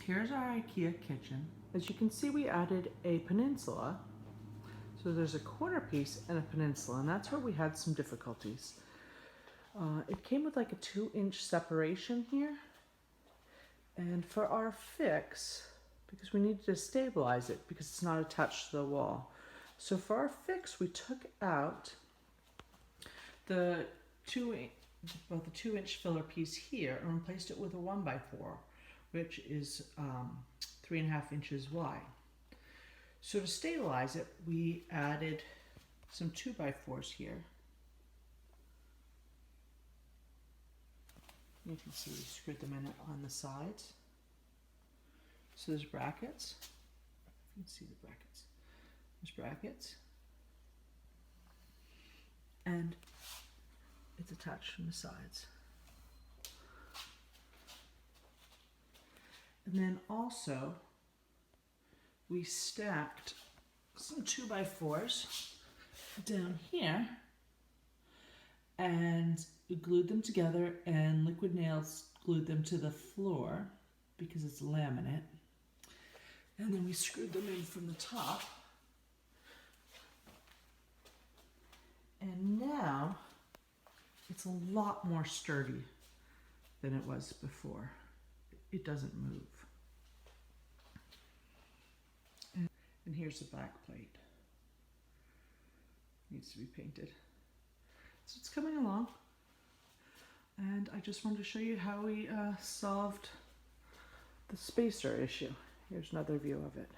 Here's our Ikea kitchen. As you can see, we added a peninsula. So there's a corner piece and a peninsula, and that's where we had some difficulties. It came with like a 2-inch separation here. And for our fix, because we needed to stabilize it because it's not attached to the wall. So for our fix, we took out the 2-inch filler piece here and replaced it with a 1x4, which is 3.5 inches wide. So to stabilize it, we added some 2x4s here. You can see we screwed them in on the sides. So there's brackets. You can see the brackets. There's brackets. And it's attached from the sides. And then also, we stacked some 2x4s down here and we glued them together, and liquid nails glued them to the floor because it's laminate. And then we screwed them in from the top. And now it's a lot more sturdy than it was before. It doesn't move. And here's the back plate. Needs to be painted. So it's coming along. And I just wanted to show you how we solved the spacer issue. Here's another view of it.